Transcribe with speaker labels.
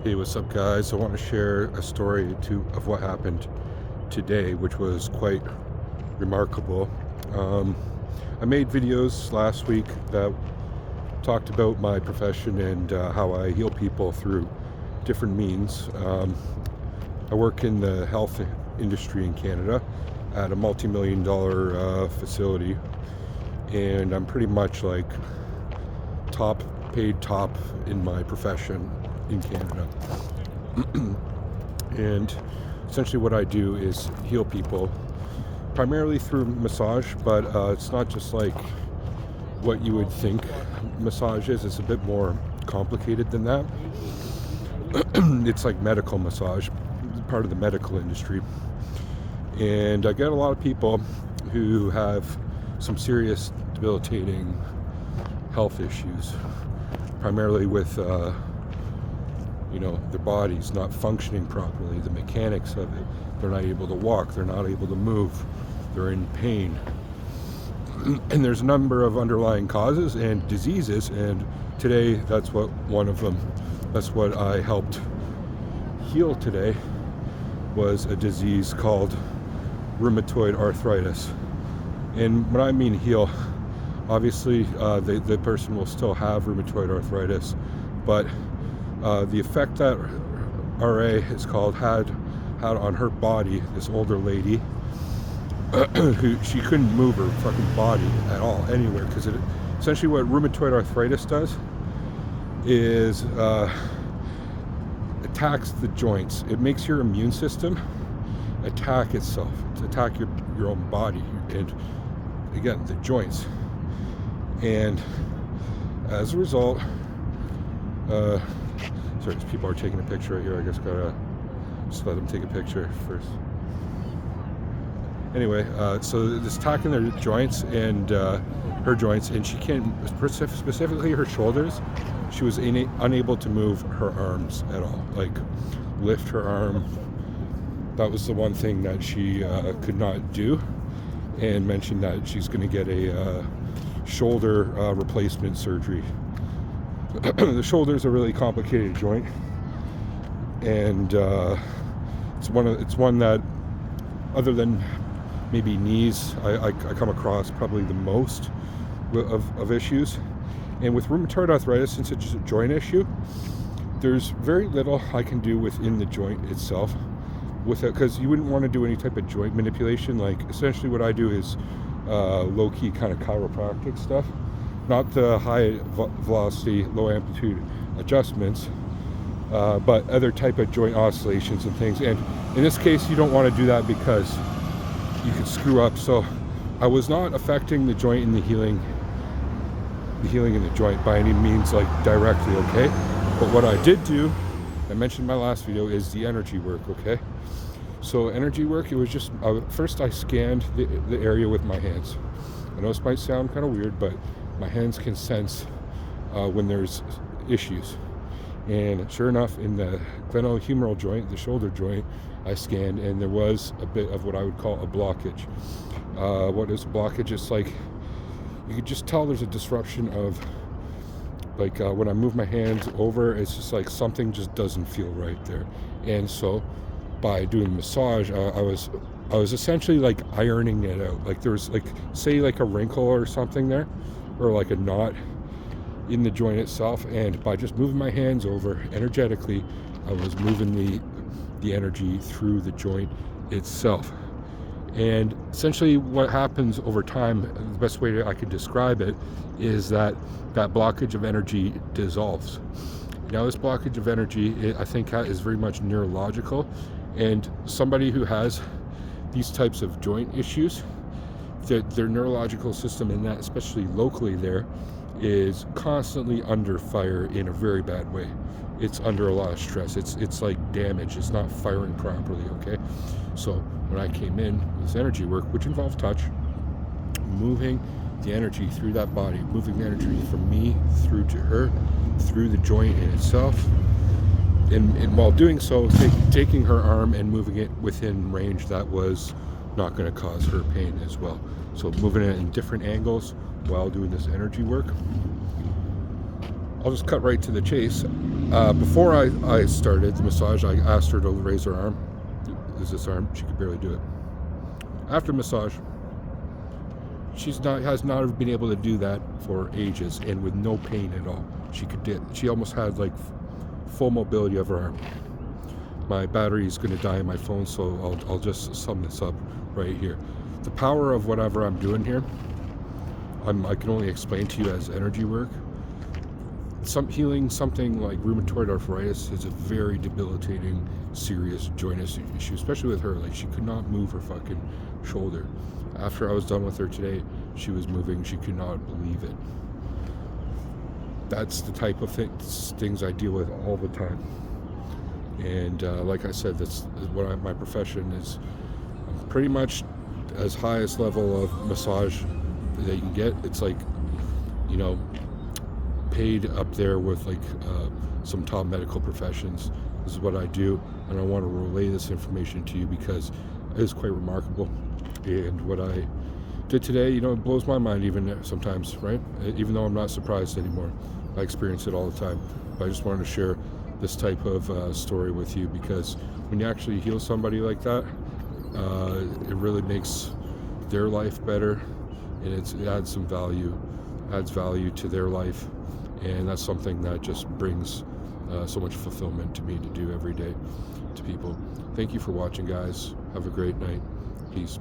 Speaker 1: Hey, what's up, guys? I want to share a story of what happened today, which was quite remarkable. I made videos last week that talked about my profession and how I heal people through different means. I work in the health industry in Canada at a multi-million-dollar facility, and I'm pretty much like paid top in my profession in Canada. And essentially what I do is heal people primarily through massage, but it's not just like what you would think massage is. It's a bit more complicated than that. It's like medical massage, part of the medical industry. And I get a lot of people who have some serious debilitating health issues, primarily with their bodies not functioning properly, the mechanics of it. They're not able to walk, they're not able to move, they're in pain. And there's a number of underlying causes and diseases, and today that's one of them. That's what I helped heal today, was a disease called rheumatoid arthritis. And when I mean heal, obviously the person will still have rheumatoid arthritis, but the effect that RA had on her body, this older lady, who she couldn't move her fucking body at all anywhere, because essentially what rheumatoid arthritis does is attacks the joints. It makes your immune system attack itself, to attack your own body, and again the joints. And as a result, sorry, people are taking a picture right here. I guess gotta just let them take a picture first. Anyway, so it's attacking their joints and her joints, and she can't, specifically her shoulders, she was unable to move her arms at all, like lift her arm. That was the one thing that she could not do, and mentioned that she's going to get a shoulder replacement surgery. The shoulder is a really complicated joint, and it's one that, other than maybe knees, I come across probably the most of issues. And with rheumatoid arthritis, since it's a joint issue, there's very little I can do within the joint itself, because you wouldn't want to do any type of joint manipulation. Like, essentially what I do is low-key kind of chiropractic stuff, not the high velocity, low amplitude adjustments, but other type of joint oscillations and things. And in this case, you don't want to do that because you could screw up. So I was not affecting the joint and the healing in the joint by any means, like directly, okay? But what I did do, I mentioned in my last video, is the energy work, okay? So energy work, it was just, first I scanned the area with my hands. I know this might sound kind of weird, but my hands can sense when there's issues. And sure enough, in the glenohumeral joint, the shoulder joint, I scanned, and there was a bit of what I would call a blockage. What is a blockage? It's like, you could just tell there's a disruption of, like, when I move my hands over, it's just like something just doesn't feel right there. And so by doing massage, I was essentially like ironing it out. Like, there was, like, say like a wrinkle or something there, or like a knot in the joint itself, and by just moving my hands over energetically, I was moving the energy through the joint itself. And essentially what happens over time, the best way I could describe it, is that blockage of energy dissolves. Now, this blockage of energy, I think, is very much neurological, and somebody who has these types of joint issues, their neurological system, in that, especially locally there, is constantly under fire in a very bad way. It's under a lot of stress. It's like damaged. It's not firing properly, okay? So when I came in with this energy work, which involved touch, moving the energy through that body, moving the energy from me through to her, through the joint in itself, and while doing so, taking her arm and moving it within range that was not going to cause her pain as well. So moving it in different angles while doing this energy work. I'll just cut right to the chase. Before I started the massage, I asked her to raise her arm. Is this arm? She could barely do it. After massage, has not been able to do that for ages, and with no pain at all. She almost had like full mobility of her arm. My battery is going to die on my phone, so I'll just sum this up right here. The power of whatever I'm doing here, I can only explain to you as energy work. Healing something like rheumatoid arthritis is a very debilitating, serious joint issue, especially with her. Like, she could not move her fucking shoulder. After I was done with her today, she was moving. She could not believe it. That's the type of things I deal with all the time. And like I said, that's what my profession is. I'm pretty much as highest level of massage that you can get. It's like, you know, paid up there with like some top medical professions. This is what I do, and I want to relay this information to you because it is quite remarkable. And what I did today, you know, it blows my mind even sometimes, right? Even though I'm not surprised anymore. I experience it all the time. But I just wanted to share this type of story with you, because when you actually heal somebody like that, it really makes their life better, and it adds value to their life. And that's something that just brings so much fulfillment to me to do every day to people. Thank you for watching, guys. Have a great night. Peace.